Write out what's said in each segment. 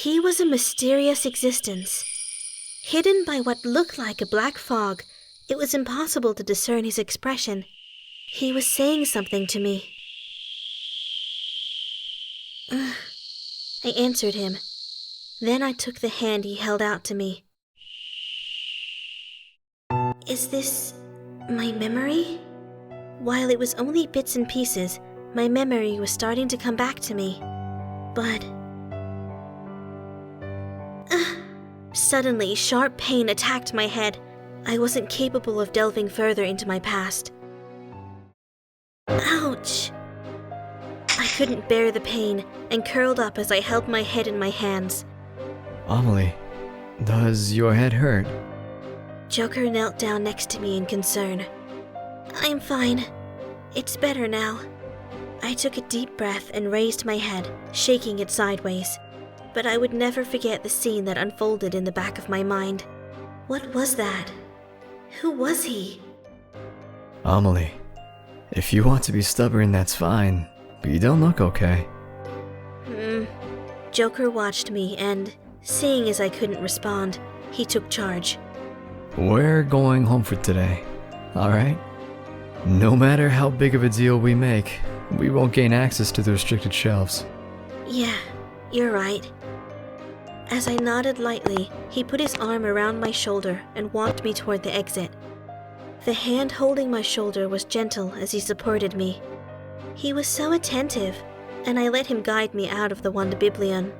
He was a mysterious existence. Hidden by what looked like a black fog, it was impossible to discern his expression. He was saying something to me. I answered him. Then I took the hand he held out to me. Is this my memory? While it was only bits and pieces, my memory was starting to come back to me. But suddenly, sharp pain attacked my head. I wasn't capable of delving further into my past. Ouch! I couldn't bear the pain and curled up as I held my head in my hands. Amelie, does your head hurt? Joker knelt down next to me in concern. I'm fine. It's better now. I took a deep breath and raised my head, shaking it sideways. But I would never forget the scene that unfolded in the back of my mind. What was that? Who was he? Amelie, if you want to be stubborn, that's fine, but you don't look okay. Joker watched me and, seeing as I couldn't respond, he took charge. We're going home for today, alright? No matter how big of a deal we make, we won't gain access to the restricted shelves. Yeah, you're right. As I nodded lightly, he put his arm around my shoulder and walked me toward the exit. The hand holding my shoulder was gentle as he supported me. He was so attentive, and I let him guide me out of the Wandabiblion.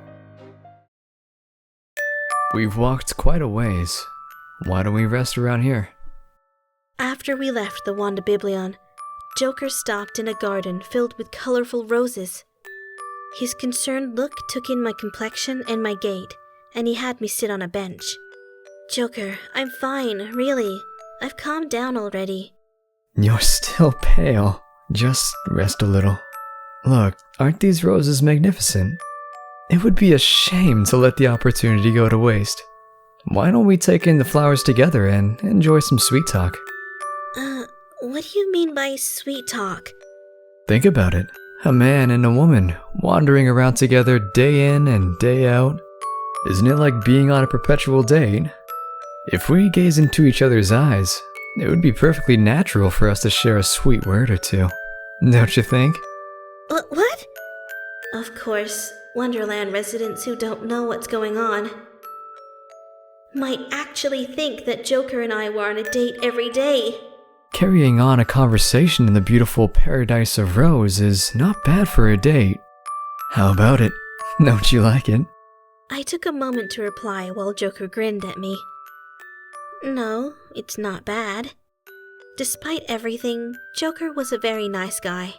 We've walked quite a ways. Why don't we rest around here? After we left the Wandabiblion, Joker stopped in a garden filled with colorful roses. His concerned look took in my complexion and my gait, and he had me sit on a bench. Joker, I'm fine, really. I've calmed down already. You're still pale. Just rest a little. Look, aren't these roses magnificent? It would be a shame to let the opportunity go to waste. Why don't we take in the flowers together and enjoy some sweet talk? What do you mean by sweet talk? Think about it. A man and a woman wandering around together day in and day out. Isn't it like being on a perpetual date? If we gaze into each other's eyes, it would be perfectly natural for us to share a sweet word or two. Don't you think? What? Of course, Wonderland residents who don't know what's going on might actually think that Joker and I were on a date every day. Carrying on a conversation in the beautiful paradise of Rose is not bad for a date. How about it? Don't you like it? I took a moment to reply while Joker grinned at me. No, it's not bad. Despite everything, Joker was a very nice guy.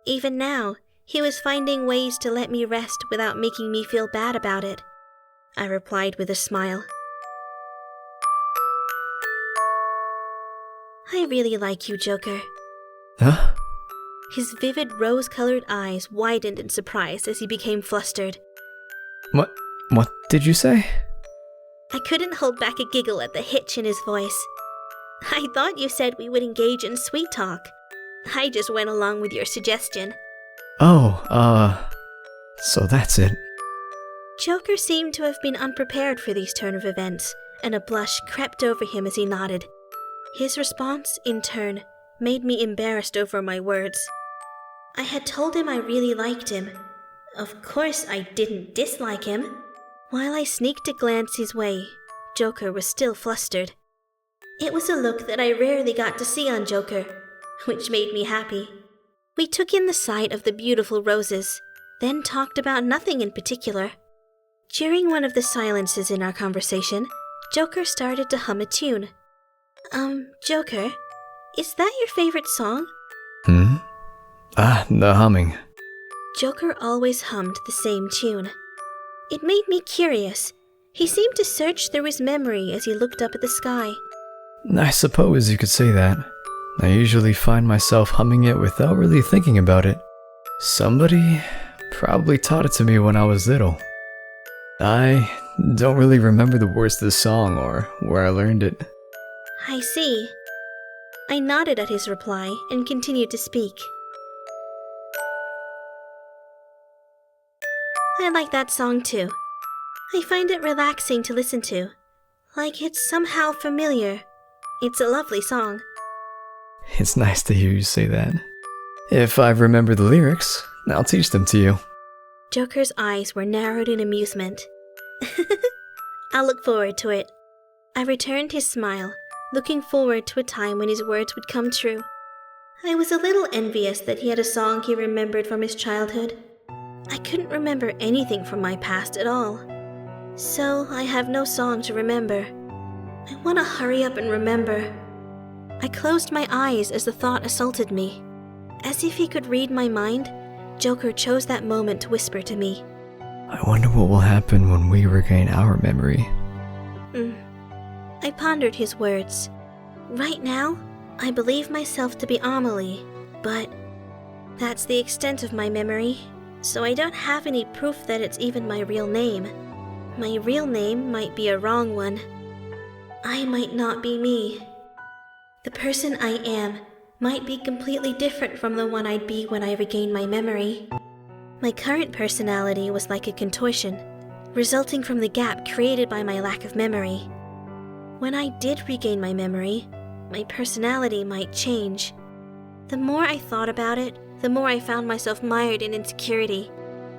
Even now, he was finding ways to let me rest without making me feel bad about it. I replied with a smile. I really like you, Joker. Huh? His vivid rose-colored eyes widened in surprise as he became flustered. What did you say? I couldn't hold back a giggle at the hitch in his voice. I thought you said we would engage in sweet talk. I just went along with your suggestion. Oh, so that's it. Joker seemed to have been unprepared for these turn of events, and a blush crept over him as he nodded. His response, in turn, made me embarrassed over my words. I had told him I really liked him. Of course I didn't dislike him. While I sneaked a glance his way, Joker was still flustered. It was a look that I rarely got to see on Joker, which made me happy. We took in the sight of the beautiful roses, then talked about nothing in particular. During one of the silences in our conversation, Joker started to hum a tune. Joker, is that your favorite song? The humming. Joker always hummed the same tune. It made me curious. He seemed to search through his memory as he looked up at the sky. I suppose you could say that. I usually find myself humming it without really thinking about it. Somebody probably taught it to me when I was little. I don't really remember the words to the song or where I learned it. I see. I nodded at his reply and continued to speak. I like that song too. I find it relaxing to listen to, like it's somehow familiar. It's a lovely song. It's nice to hear you say that. If I remember the lyrics, I'll teach them to you. Joker's eyes were narrowed in amusement. I'll look forward to it. I returned his smile, looking forward to a time when his words would come true. I was a little envious that he had a song he remembered from his childhood. I couldn't remember anything from my past at all. So I have no song to remember. I want to hurry up and remember. I closed my eyes as the thought assaulted me. As if he could read my mind, Joker chose that moment to whisper to me. I wonder what will happen when we regain our memory. I pondered his words. Right now, I believe myself to be Amelie, but that's the extent of my memory, so I don't have any proof that it's even my real name. My real name might be a wrong one. I might not be me. The person I am might be completely different from the one I'd be when I regain my memory. My current personality was like a contortion, resulting from the gap created by my lack of memory. When I did regain my memory, my personality might change. The more I thought about it, the more I found myself mired in insecurity.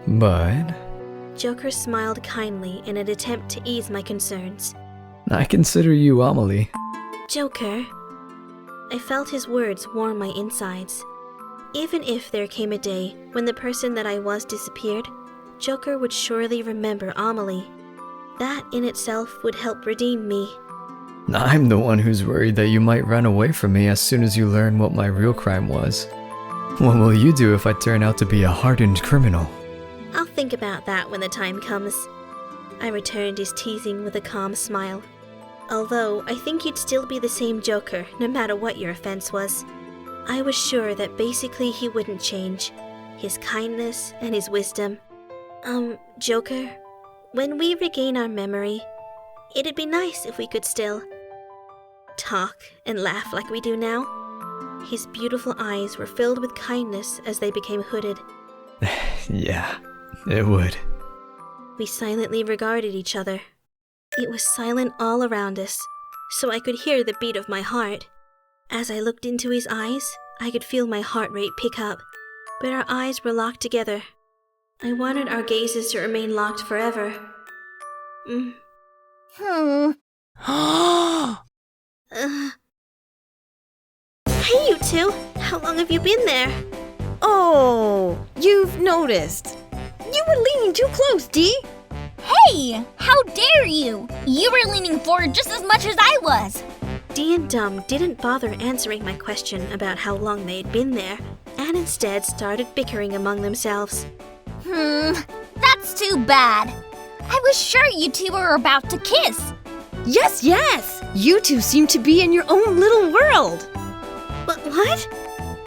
But Joker smiled kindly in an attempt to ease my concerns. I consider you Amelie. Joker. I felt his words warm my insides. Even if there came a day when the person that I was disappeared, Joker would surely remember Amelie. That in itself would help redeem me. I'm the one who's worried that you might run away from me as soon as you learn what my real crime was. What will you do if I turn out to be a hardened criminal? I'll think about that when the time comes. I returned his teasing with a calm smile. Although I think you'd still be the same Joker, no matter what your offense was. I was sure that basically he wouldn't change. His kindness and his wisdom. Joker, when we regain our memory, it'd be nice if we could still talk and laugh like we do now. His beautiful eyes were filled with kindness as they became hooded. Yeah, it would. We silently regarded each other. It was silent all around us, so I could hear the beat of my heart. As I looked into his eyes, I could feel my heart rate pick up, but our eyes were locked together. I wanted our gazes to remain locked forever. Hey, you two! How long have you been there? Oh, you've noticed. You were leaning too close, Dee. Hey! How dare you! You were leaning forward just as much as I was! Dee and Dum didn't bother answering my question about how long they had been there, and instead started bickering among themselves. That's too bad. I was sure you two were about to kiss. Yes! You two seem to be in your own little world. But what?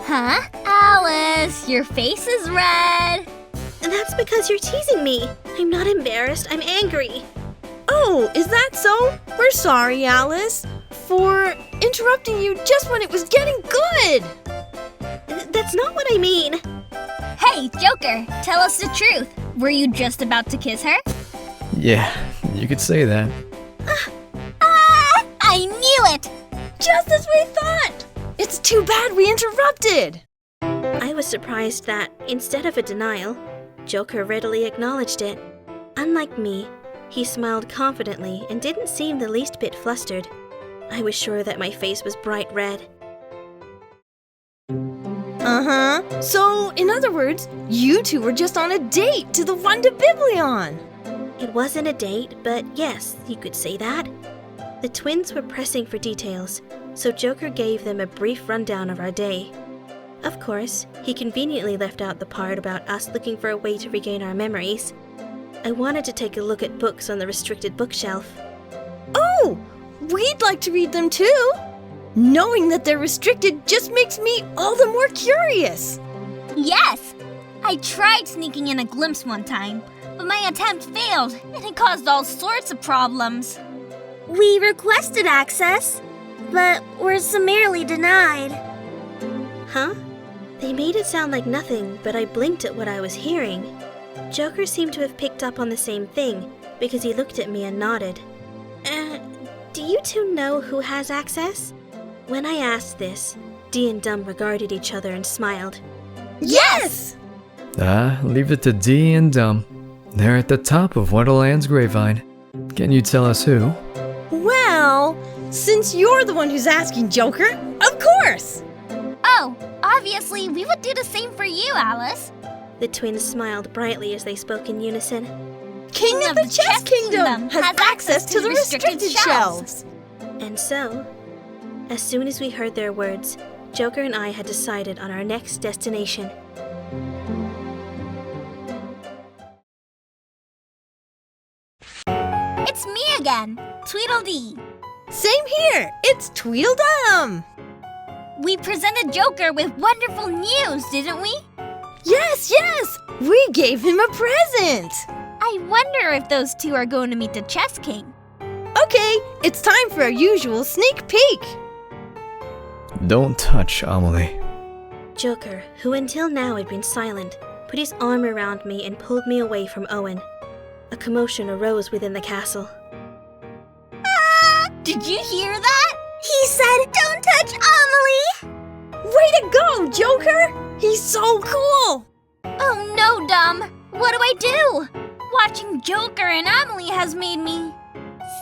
Huh? Alice, your face is red. That's because you're teasing me. I'm not embarrassed, I'm angry. Oh, is that so? We're sorry, Alice, for interrupting you just when it was getting good. That's not what I mean. Hey, Joker, tell us the truth. Were you just about to kiss her? Yeah, you could say that. I knew it! Just as we thought. It's too bad we interrupted. I was surprised that, instead of a denial, Joker readily acknowledged it. Unlike me, he smiled confidently and didn't seem the least bit flustered. I was sure that my face was bright red. So, in other words, you two were just on a date to the Fandub Biblion. It wasn't a date, but yes, you could say that. The twins were pressing for details, so Joker gave them a brief rundown of our day. Of course, he conveniently left out the part about us looking for a way to regain our memories. I wanted to take a look at books on the restricted bookshelf. Oh, we'd like to read them too. Knowing that they're restricted just makes me all the more curious. Yes! I tried sneaking in a glimpse one time, but my attempt failed, and it caused all sorts of problems. We requested access, but were summarily denied. Huh? They made it sound like nothing, but I blinked at what I was hearing. Joker seemed to have picked up on the same thing, because he looked at me and nodded. Do you two know who has access? When I asked this, Dee and Dum regarded each other and smiled. Yes! Leave it to Dee and Dum. They're at the top of Wonderland's grapevine. Can you tell us who? Well, since you're the one who's asking, Joker, of course! Oh, obviously, we would do the same for you, Alice. The twins smiled brightly as they spoke in unison. King of the Chess Kingdom has access to the restricted shelves. And so, as soon as we heard their words, Joker and I had decided on our next destination. It's me again, Tweedledee. Same here, it's Tweedledum! We presented Joker with wonderful news, didn't we? Yes, we gave him a present! I wonder if those two are going to meet the Chess King. Okay, it's time for our usual sneak peek! Don't touch Amelie. Joker, who until now had been silent, put his arm around me and pulled me away from Owen. A commotion arose within the castle. Did you hear that? He said, "Don't touch Amelie!" Way to go, Joker! He's so cool! Oh no, Dum. What do I do? Watching Joker and Amelie has made me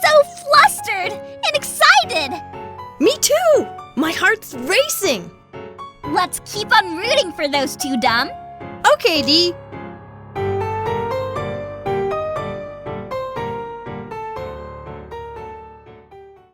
so flustered and excited. Me too! My heart's racing! Let's keep on rooting for those two, Dum. Okay, Dee,